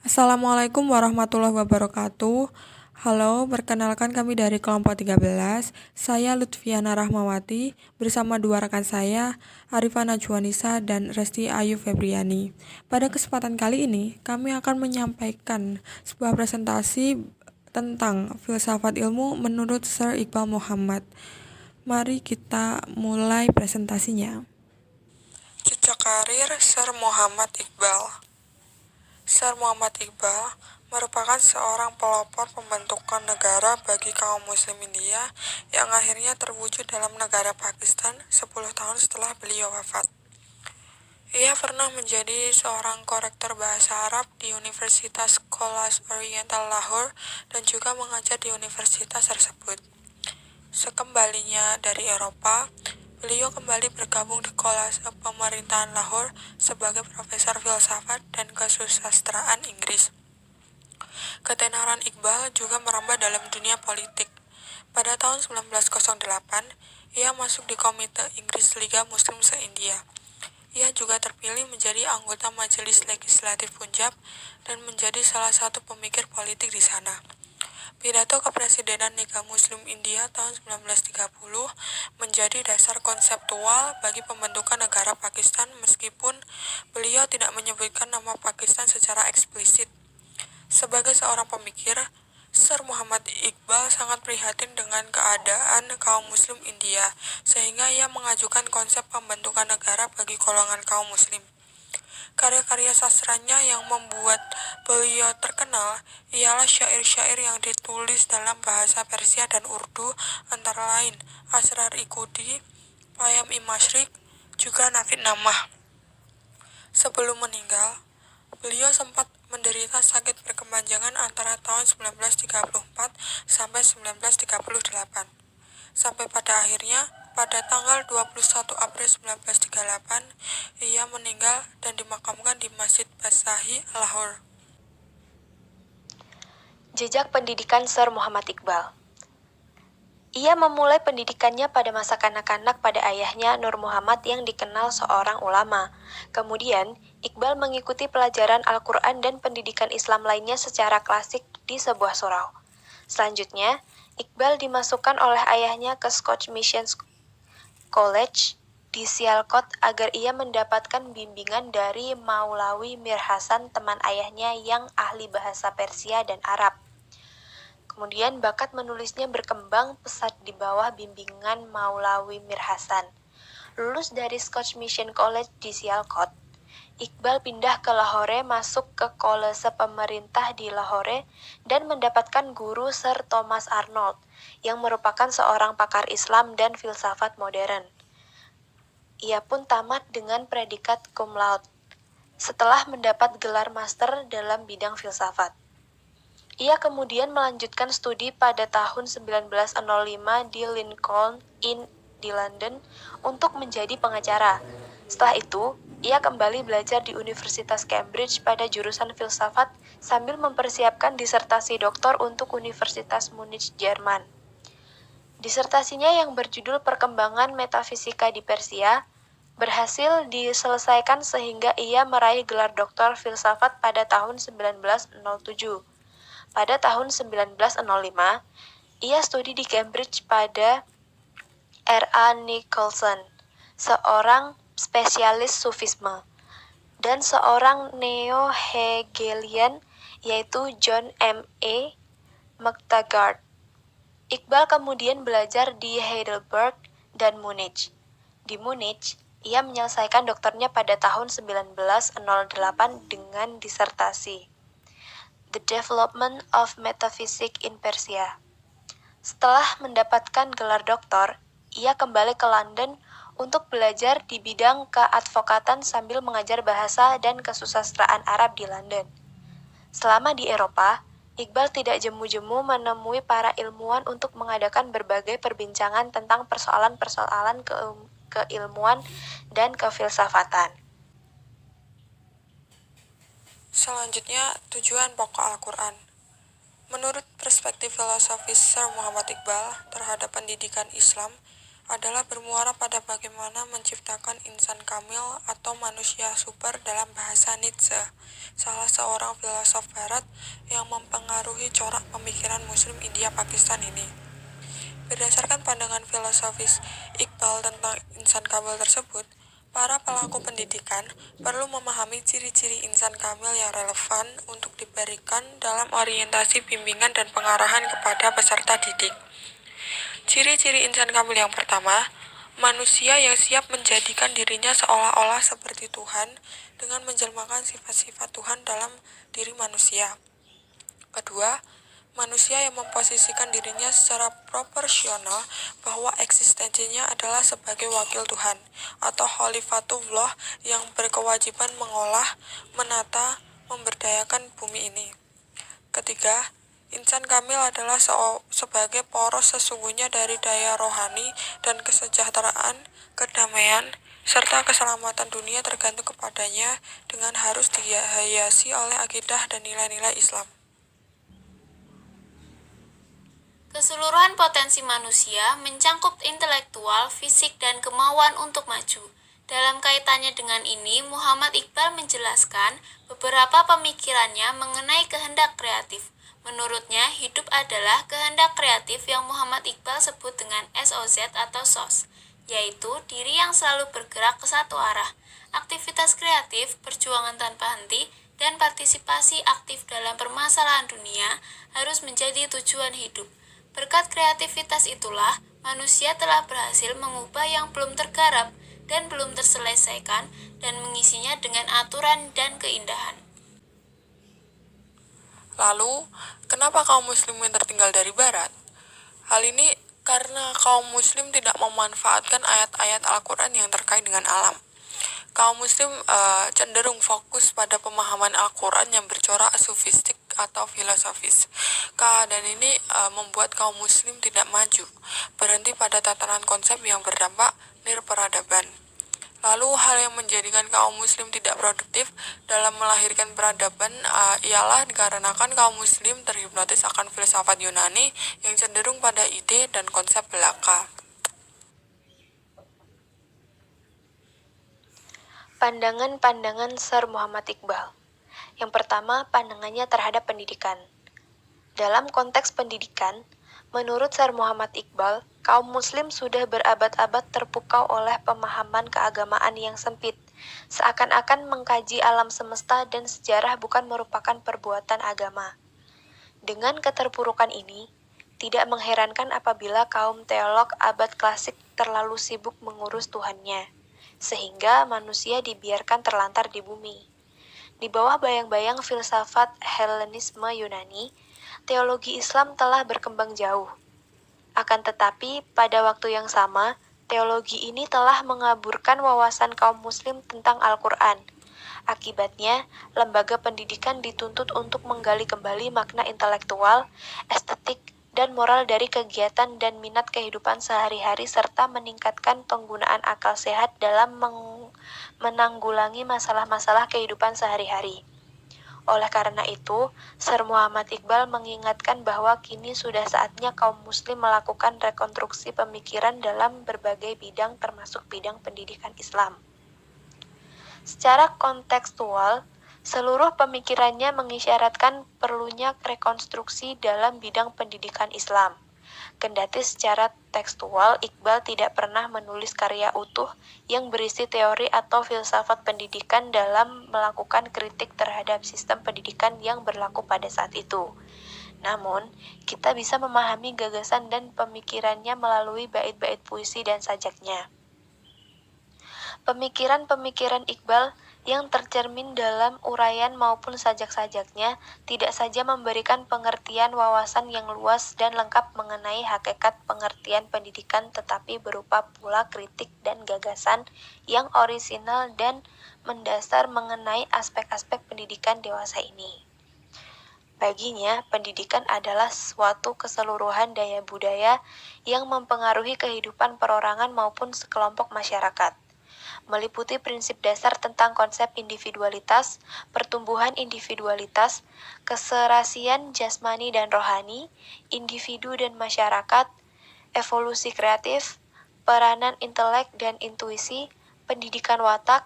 Assalamualaikum warahmatullahi wabarakatuh. Halo, perkenalkan kami dari kelompok 13. Saya Lutfiana Rahmawati bersama dua rekan saya, Arifah Najwanisa dan Resti Ayu Febriani. Pada kesempatan kali ini, kami akan menyampaikan sebuah presentasi tentang filsafat ilmu menurut Sir Iqbal Muhammad. Mari kita mulai presentasinya. Jejak karir Sir Muhammad Iqbal. Sir Muhammad Iqbal merupakan seorang pelopor pembentukan negara bagi kaum muslim India yang akhirnya terwujud dalam negara Pakistan 10 tahun setelah beliau wafat. Ia pernah menjadi seorang korektor bahasa Arab di Universitas College Oriental Lahore dan juga mengajar di universitas tersebut. Sekembalinya dari Eropa, beliau kembali bergabung di Kolase Pemerintahan Lahore sebagai profesor filsafat dan kesusastraan Inggris. Ketenaran Iqbal juga merambah dalam dunia politik. Pada tahun 1908, ia masuk di Komite Inggris Liga Muslim se-India. Ia juga terpilih menjadi anggota Majelis Legislatif Punjab dan menjadi salah satu pemikir politik di sana. Pidato Kepresidenan Liga Muslim India tahun 1930 menjadi dasar konseptual bagi pembentukan negara Pakistan meskipun beliau tidak menyebutkan nama Pakistan secara eksplisit. Sebagai seorang pemikir, Sir Muhammad Iqbal sangat prihatin dengan keadaan kaum muslim India, sehingga ia mengajukan konsep pembentukan negara bagi golongan kaum muslim. Karya-karya sastranya yang membuat beliau terkenal ialah syair-syair yang ditulis dalam bahasa Persia dan Urdu, antara lain Asrar-i-Qudi, Payam-i Masyriq, juga Nafid Namah. Sebelum meninggal, beliau sempat menderita sakit berkepanjangan antara tahun 1934 sampai 1938. Sampai pada akhirnya, pada tanggal 21 April 1938, ia meninggal dan dimakamkan di Masjid Basahi, Lahore. Jejak pendidikan Sir Muhammad Iqbal. Ia memulai pendidikannya pada masa kanak-kanak pada ayahnya Nur Muhammad yang dikenal seorang ulama. Kemudian, Iqbal mengikuti pelajaran Al-Quran dan pendidikan Islam lainnya secara klasik di sebuah surau. Selanjutnya, Iqbal dimasukkan oleh ayahnya ke Scotch Mission College di Sialkot agar ia mendapatkan bimbingan dari Maulawi Mir Hasan, teman ayahnya yang ahli bahasa Persia dan Arab. Kemudian bakat menulisnya berkembang pesat di bawah bimbingan Maulawi Mir Hasan. Lulus dari Scotch Mission College di Sialkot, Iqbal pindah ke Lahore, masuk ke kolese pemerintah di Lahore, dan mendapatkan guru Sir Thomas Arnold, yang merupakan seorang pakar Islam dan filsafat modern. Ia pun tamat dengan predikat cum laude, setelah mendapat gelar master dalam bidang filsafat. Ia kemudian melanjutkan studi pada tahun 1905 di Lincoln Inn di London untuk menjadi pengacara. Setelah itu, ia kembali belajar di Universitas Cambridge pada jurusan filsafat sambil mempersiapkan disertasi doktor untuk Universitas Munich, Jerman. Disertasinya yang berjudul Perkembangan Metafisika di Persia berhasil diselesaikan sehingga ia meraih gelar doktor filsafat pada tahun 1907. Pada tahun 1905, ia studi di Cambridge pada R.A. Nicholson, seorang spesialis sufisme, dan seorang neo-Hegelian yaitu John M. A. McTaggart. Iqbal kemudian belajar di Heidelberg dan Munich. Di Munich, ia menyelesaikan doktornya pada tahun 1908 dengan disertasi The Development of Metaphysics in Persia. Setelah mendapatkan gelar doktor, ia kembali ke London untuk belajar di bidang keadvokatan sambil mengajar bahasa dan kesusastraan Arab di London. Selama di Eropa, Iqbal tidak jemu-jemu menemui para ilmuwan untuk mengadakan berbagai perbincangan tentang persoalan-persoalan keilmuan dan kefilsafatan. Selanjutnya, tujuan pokok Al-Quran. Menurut perspektif filosofis Sir Muhammad Iqbal terhadap pendidikan Islam, adalah bermuara pada bagaimana menciptakan insan kamil atau manusia super dalam bahasa Nietzsche, salah seorang filosof barat yang mempengaruhi corak pemikiran Muslim India Pakistan ini. Berdasarkan pandangan filosofis Iqbal tentang insan kamil tersebut, para pelaku pendidikan perlu memahami ciri-ciri insan kamil yang relevan untuk diberikan dalam orientasi bimbingan dan pengarahan kepada peserta didik. Ciri-ciri insan kamil yang pertama, manusia yang siap menjadikan dirinya seolah-olah seperti Tuhan dengan menjelmakan sifat-sifat Tuhan dalam diri manusia. Kedua, manusia yang memposisikan dirinya secara proporsional bahwa eksistensinya adalah sebagai wakil Tuhan atau Khalifatullah yang berkewajiban mengolah, menata, memberdayakan bumi ini. Ketiga, insan kamil adalah sebagai poros sesungguhnya dari daya rohani dan kesejahteraan, kedamaian, serta keselamatan dunia tergantung kepadanya dengan harus dihiasi oleh akidah dan nilai-nilai Islam. Keseluruhan potensi manusia mencangkup intelektual, fisik, dan kemauan untuk maju. Dalam kaitannya dengan ini, Muhammad Iqbal menjelaskan beberapa pemikirannya mengenai kehendak kreatif. Menurutnya, hidup adalah kehendak kreatif yang Muhammad Iqbal sebut dengan SOZ atau SOS, yaitu diri yang selalu bergerak ke satu arah. Aktivitas kreatif, perjuangan tanpa henti, dan partisipasi aktif dalam permasalahan dunia harus menjadi tujuan hidup. Berkat kreativitas itulah, manusia telah berhasil mengubah yang belum tergarap dan belum terselesaikan dan mengisinya dengan aturan dan keindahan. Lalu, kenapa kaum muslimin tertinggal dari barat? Hal ini karena kaum muslim tidak memanfaatkan ayat-ayat Al-Quran yang terkait dengan alam. Kaum muslim cenderung fokus pada pemahaman Al-Quran yang bercorak sufistik atau filosofis. Keadaan ini membuat kaum muslim tidak maju, berhenti pada tatanan konsep yang berdampak nirperadaban. Lalu hal yang menjadikan kaum muslim tidak produktif dalam melahirkan peradaban ialah dikarenakan kaum muslim terhipnotis akan filsafat Yunani yang cenderung pada ide dan konsep belaka. Pandangan-pandangan Sir Muhammad Iqbal. Yang pertama, pandangannya terhadap pendidikan. Dalam konteks pendidikan, menurut Sir Muhammad Iqbal, kaum muslim sudah berabad-abad terpukau oleh pemahaman keagamaan yang sempit, seakan-akan mengkaji alam semesta dan sejarah bukan merupakan perbuatan agama. Dengan keterpurukan ini, tidak mengherankan apabila kaum teolog abad klasik terlalu sibuk mengurus Tuhannya, sehingga manusia dibiarkan terlantar di bumi. Di bawah bayang-bayang filsafat Helenisme Yunani, teologi Islam telah berkembang jauh. Akan tetapi, pada waktu yang sama, teologi ini telah mengaburkan wawasan kaum muslim tentang Al-Quran. Akibatnya, lembaga pendidikan dituntut untuk menggali kembali makna intelektual, estetik, dan moral dari kegiatan dan minat kehidupan sehari-hari serta meningkatkan penggunaan akal sehat dalam menanggulangi masalah-masalah kehidupan sehari-hari. Oleh karena itu, Sir Muhammad Iqbal mengingatkan bahwa kini sudah saatnya kaum muslim melakukan rekonstruksi pemikiran dalam berbagai bidang termasuk bidang pendidikan Islam. Secara kontekstual, seluruh pemikirannya mengisyaratkan perlunya rekonstruksi dalam bidang pendidikan Islam. Kendati secara tekstual, Iqbal tidak pernah menulis karya utuh yang berisi teori atau filsafat pendidikan dalam melakukan kritik terhadap sistem pendidikan yang berlaku pada saat itu. Namun, kita bisa memahami gagasan dan pemikirannya melalui bait-bait puisi dan sajaknya. Pemikiran-pemikiran Iqbal yang tercermin dalam uraian maupun sajak-sajaknya tidak saja memberikan pengertian wawasan yang luas dan lengkap mengenai hakikat pengertian pendidikan, tetapi berupa pula kritik dan gagasan yang orisinal dan mendasar mengenai aspek-aspek pendidikan dewasa ini. Baginya, pendidikan adalah suatu keseluruhan daya budaya yang mempengaruhi kehidupan perorangan maupun sekelompok masyarakat. Meliputi prinsip dasar tentang konsep individualitas, pertumbuhan individualitas, keserasian jasmani dan rohani, individu dan masyarakat, evolusi kreatif, peranan intelek dan intuisi, pendidikan watak,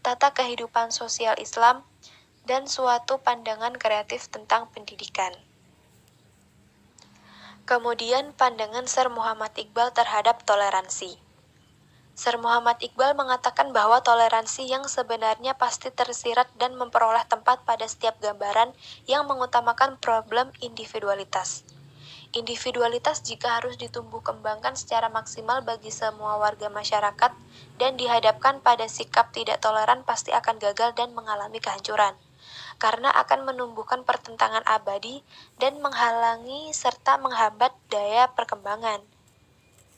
tata kehidupan sosial Islam, dan suatu pandangan kreatif tentang pendidikan. Kemudian pandangan Sir Muhammad Iqbal terhadap toleransi. Sir Muhammad Iqbal mengatakan bahwa toleransi yang sebenarnya pasti tersirat dan memperoleh tempat pada setiap gambaran yang mengutamakan problem individualitas. Individualitas jika harus ditumbuh kembangkan secara maksimal bagi semua warga masyarakat dan dihadapkan pada sikap tidak toleran pasti akan gagal dan mengalami kehancuran, karena akan menumbuhkan pertentangan abadi dan menghalangi serta menghambat daya perkembangan.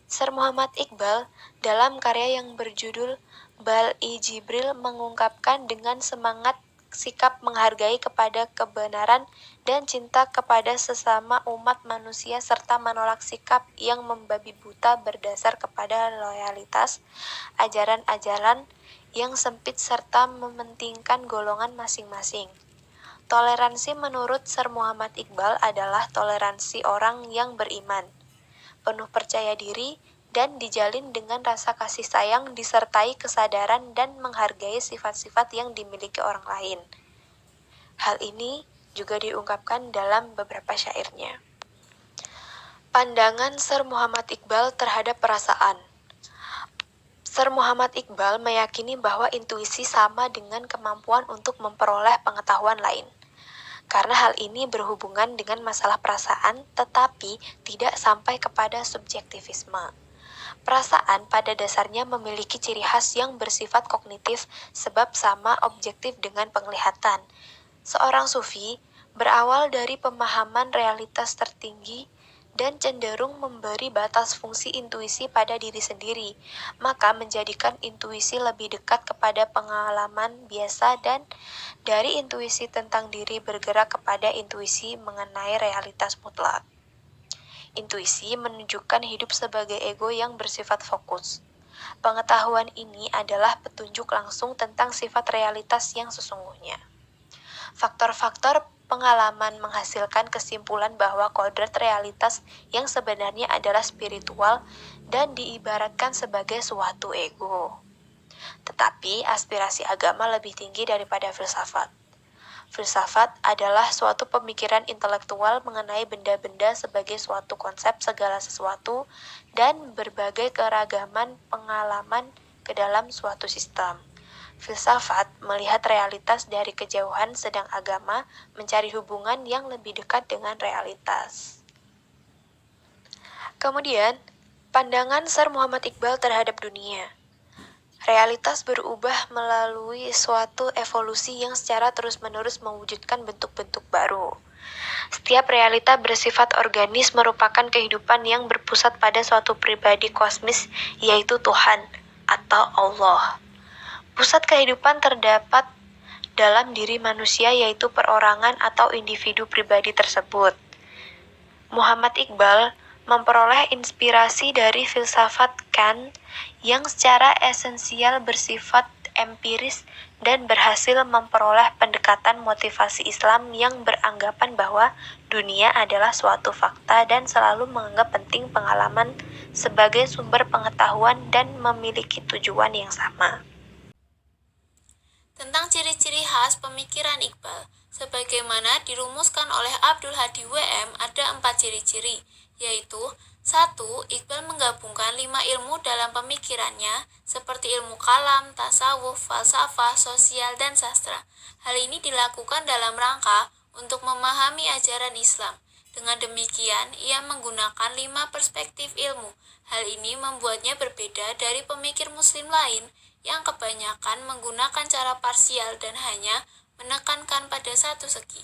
Sir Muhammad Iqbal dalam karya yang berjudul Bal-i-Jibril mengungkapkan dengan semangat sikap menghargai kepada kebenaran dan cinta kepada sesama umat manusia serta menolak sikap yang membabi buta berdasar kepada loyalitas, ajaran-ajaran yang sempit serta mementingkan golongan masing-masing. Toleransi menurut Sir Muhammad Iqbal adalah toleransi orang yang beriman, penuh percaya diri, dan dijalin dengan rasa kasih sayang disertai kesadaran dan menghargai sifat-sifat yang dimiliki orang lain. Hal ini juga diungkapkan dalam beberapa syairnya. Pandangan Sir Muhammad Iqbal terhadap perasaan. Sir Muhammad Iqbal meyakini bahwa intuisi sama dengan kemampuan untuk memperoleh pengetahuan lain. Karena hal ini berhubungan dengan masalah perasaan, tetapi tidak sampai kepada subjektivisme. Perasaan pada dasarnya memiliki ciri khas yang bersifat kognitif sebab sama objektif dengan penglihatan. Seorang sufi berawal dari pemahaman realitas tertinggi dan cenderung memberi batas fungsi intuisi pada diri sendiri, maka menjadikan intuisi lebih dekat kepada pengalaman biasa dan dari intuisi tentang diri bergerak kepada intuisi mengenai realitas mutlak. Intuisi menunjukkan hidup sebagai ego yang bersifat fokus. Pengetahuan ini adalah petunjuk langsung tentang sifat realitas yang sesungguhnya. Faktor-faktor pengalaman menghasilkan kesimpulan bahwa kodrat realitas yang sebenarnya adalah spiritual dan diibaratkan sebagai suatu ego. Tetapi aspirasi agama lebih tinggi daripada filsafat. Filsafat adalah suatu pemikiran intelektual mengenai benda-benda sebagai suatu konsep segala sesuatu dan berbagai keragaman pengalaman ke dalam suatu sistem. Filsafat melihat realitas dari kejauhan, sedang agama mencari hubungan yang lebih dekat dengan realitas. Kemudian, pandangan Sir Muhammad Iqbal terhadap dunia. Realitas berubah melalui suatu evolusi yang secara terus-menerus mewujudkan bentuk-bentuk baru. Setiap realita bersifat organis merupakan kehidupan yang berpusat pada suatu pribadi kosmis, yaitu Tuhan atau Allah. Pusat kehidupan terdapat dalam diri manusia, yaitu perorangan atau individu pribadi tersebut. Muhammad Iqbal memperoleh inspirasi dari filsafat Kant yang secara esensial bersifat empiris dan berhasil memperoleh pendekatan motivasi Islam yang beranggapan bahwa dunia adalah suatu fakta dan selalu menganggap penting pengalaman sebagai sumber pengetahuan dan memiliki tujuan yang sama. Tentang ciri-ciri khas pemikiran Iqbal, sebagaimana dirumuskan oleh Abdul Hadi WM, ada 4 ciri-ciri, yaitu 1. Iqbal menggabungkan 5 ilmu dalam pemikirannya, seperti ilmu kalam, tasawuf, falsafah, sosial, dan sastra. Hal ini dilakukan dalam rangka untuk memahami ajaran Islam. Dengan demikian, ia menggunakan 5 perspektif ilmu. Hal ini membuatnya berbeda dari pemikir muslim lain yang kebanyakan menggunakan cara parsial dan hanya menekankan pada satu segi.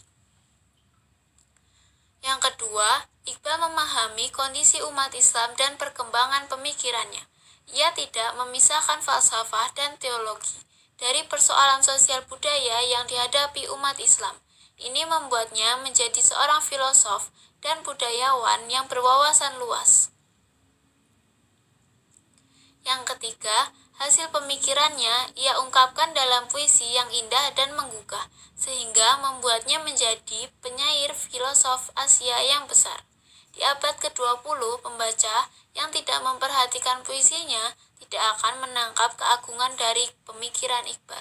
Yang kedua, Iqbal memahami kondisi umat Islam dan perkembangan pemikirannya. Ia tidak memisahkan falsafah dan teologi dari persoalan sosial budaya yang dihadapi umat Islam. Ini membuatnya menjadi seorang filosof dan budayawan yang berwawasan luas. Yang ketiga, hasil pemikirannya ia ungkapkan dalam puisi yang indah dan menggugah, sehingga membuatnya menjadi penyair filosof Asia yang besar. Di abad ke-20, pembaca yang tidak memperhatikan puisinya tidak akan menangkap keagungan dari pemikiran Iqbal.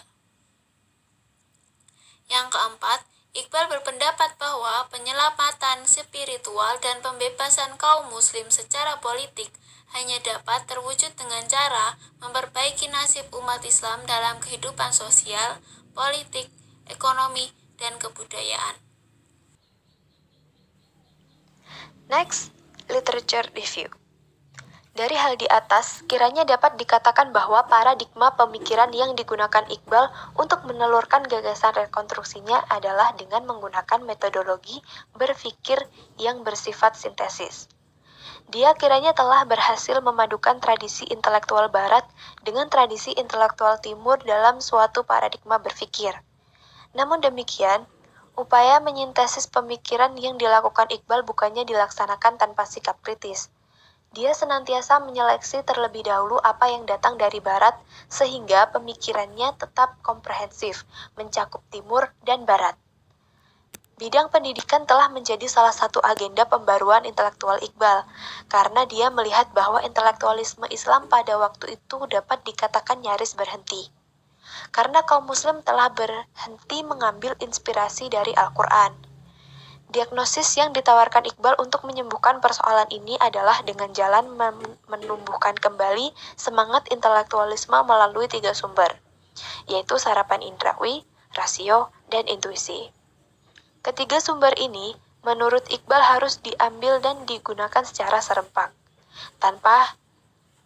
Yang keempat, Iqbal berpendapat bahwa penyelamatan spiritual dan pembebasan kaum muslim secara politik hanya dapat terwujud dengan cara memperbaiki nasib umat Islam dalam kehidupan sosial, politik, ekonomi, dan kebudayaan. Next, literature review. Dari hal di atas, kiranya dapat dikatakan bahwa paradigma pemikiran yang digunakan Iqbal untuk menelurkan gagasan rekonstruksinya adalah dengan menggunakan metodologi berpikir yang bersifat sintesis. Dia kiranya telah berhasil memadukan tradisi intelektual Barat dengan tradisi intelektual Timur dalam suatu paradigma berpikir. Namun demikian, upaya menyintesis pemikiran yang dilakukan Iqbal bukannya dilaksanakan tanpa sikap kritis. Dia senantiasa menyeleksi terlebih dahulu apa yang datang dari Barat, sehingga pemikirannya tetap komprehensif, mencakup Timur dan Barat. Bidang pendidikan telah menjadi salah satu agenda pembaruan intelektual Iqbal, karena dia melihat bahwa intelektualisme Islam pada waktu itu dapat dikatakan nyaris berhenti. Karena kaum muslim telah berhenti mengambil inspirasi dari Al-Quran. Diagnosis yang ditawarkan Iqbal untuk menyembuhkan persoalan ini adalah dengan jalan menumbuhkan kembali semangat intelektualisme melalui 3 sumber, yaitu sarapan indrawi, rasio, dan intuisi. Ketiga sumber ini, menurut Iqbal harus diambil dan digunakan secara serempak, tanpa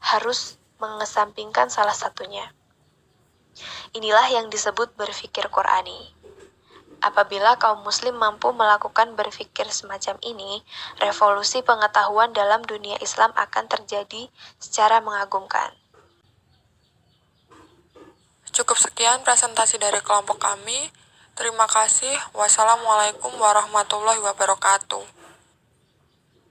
harus mengesampingkan salah satunya. Inilah yang disebut berpikir Qur'ani. Apabila kaum muslim mampu melakukan berpikir semacam ini, revolusi pengetahuan dalam dunia Islam akan terjadi secara mengagumkan. Cukup sekian presentasi dari kelompok kami. Terima kasih. Wassalamualaikum warahmatullahi wabarakatuh.